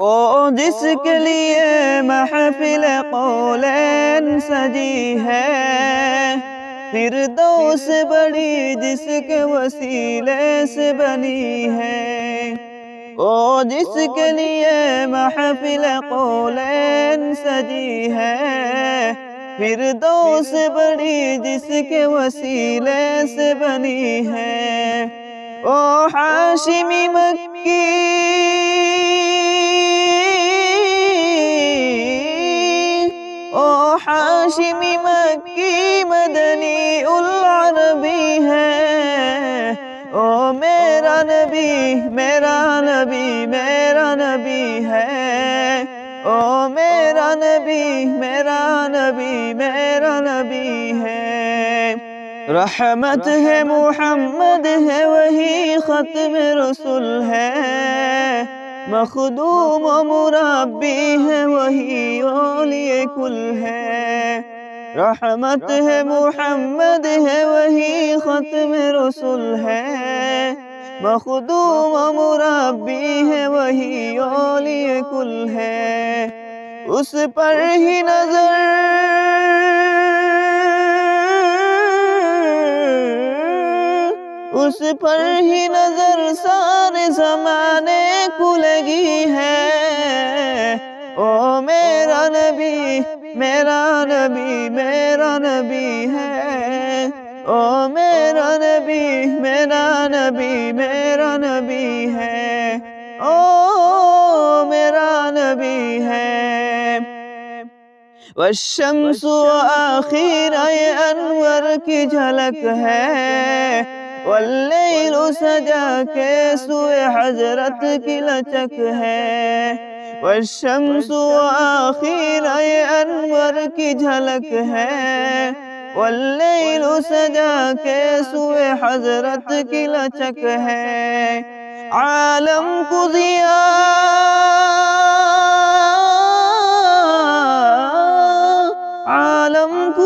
او جس کے لیے محفل قولین سجی ہے، فردوس بڑی جس کے وسیلے سے بنی ہے۔ او جس کے لیے محفل قولین سجی ہے، فردوس بڑی جس کے وسیلے سے بنی ہے۔ او ہاشمی مکی او ہاشمی مکی مدنی العربی ہے۔ او میرا نبی میرا نبی میرا نبی ہے۔ او میرا نبی میرا نبی میرا نبی ہے۔ رحمت ہے محمد ہے وہی ختم رسول ہے، مخدوم و مربی ہے وہی اولیاء کل ہے۔ رحمت ہے محمد ہے وہی ختم رسول ہے، مخدوم و مربی ہے وہی اولیاء کل ہے۔ اس پر ہی نظر سارے زمانے کو لگی ہے۔ او میرا نبی میرا نبی میرا نبی ہے۔ او میرا نبی میرا نبی میرا نبی ہے۔ او میرا نبی ہے۔ والشمس آخر انور کی جھلک ہے، واللیل سجا کے سوئے حضرت کی لچک ہے۔ والشمس آخر انور کی جھلک ہے، واللیل سجا کے سوئے حضرت کی لچک ہے۔ عالم کو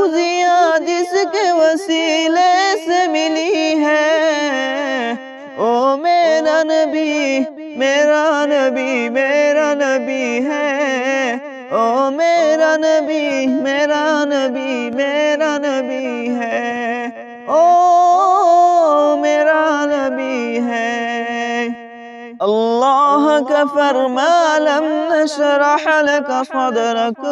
ضیاء جس کے وسیلے سے ملی ہے۔ او میرا نبی میرا نبی میرا نبی ہے۔ او میرا نبی میرا نبی میرا نبی ہے۔ او میرا نبی ہے۔ اللہ کا فرما لم نشرح لك صدرك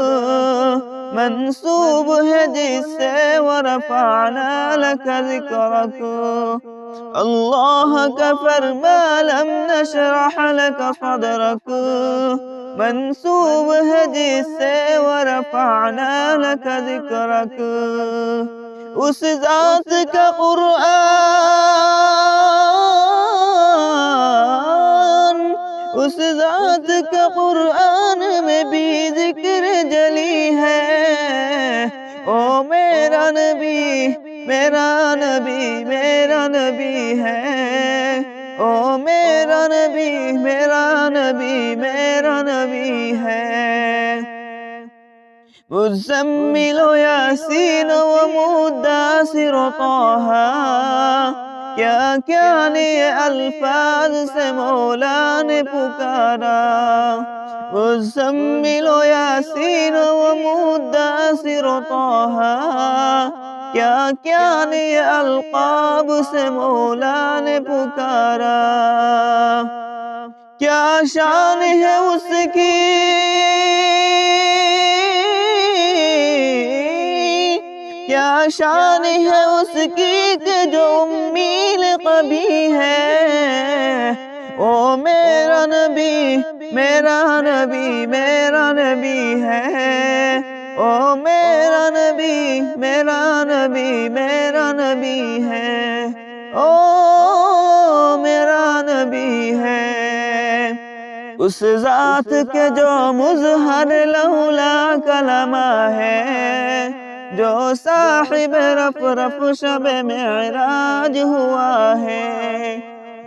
منسوب ہے جس سے ورفعنا لك ذکرک۔ اللہ کا فرما لم نشرح لك صدرك منسوب ہے جس سے ورفعنا لك ذکرک۔ اس ذات کا اس ذات کا قرآن میں بھی ذکر جلی ہے۔ او میرا نبی میرا نبی میرا نبی ہے۔ او میرا نبی میرا نبی میرا نبی ہے۔ مزمل یاسین و مدثر طہ، کیا کیا نئے الفاظ سے مولا نے پکارا۔ مزمل یاسین و مدثر طہ، کیا کیا نئے القاب سے مولا نے پکارا۔ کیا شان ہے اس کی کیا شان ہے اس کی کہ جو امی لقبی ہے۔ او میرا نبی میرا نبی میرا نبی ہے۔ او میرا نبی میرا نبی میرا نبی ہے۔ او میرا نبی ہے۔ اس ذات کے جو مظہر لولا کلمہ ہے، جو صاحب رف شب معراج ہوا ہے۔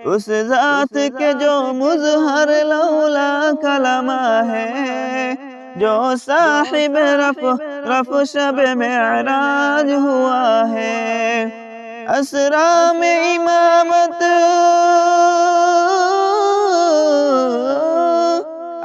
اس ذات کے جو مظہر لولا کلمہ ہے، جو صاحب رف شب معراج ہوا ہے۔ اسرا میں امامت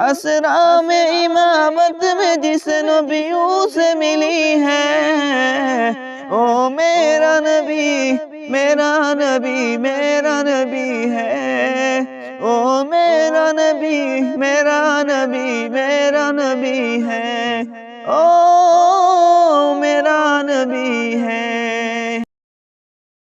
اسرا میں امامت میں جس نبیوں سے ملی ہے، او میرا نبی میرا نبی میرا نبی ہے، او میرا نبی میرا نبی میرا نبی ہے، او میرا نبی ہے۔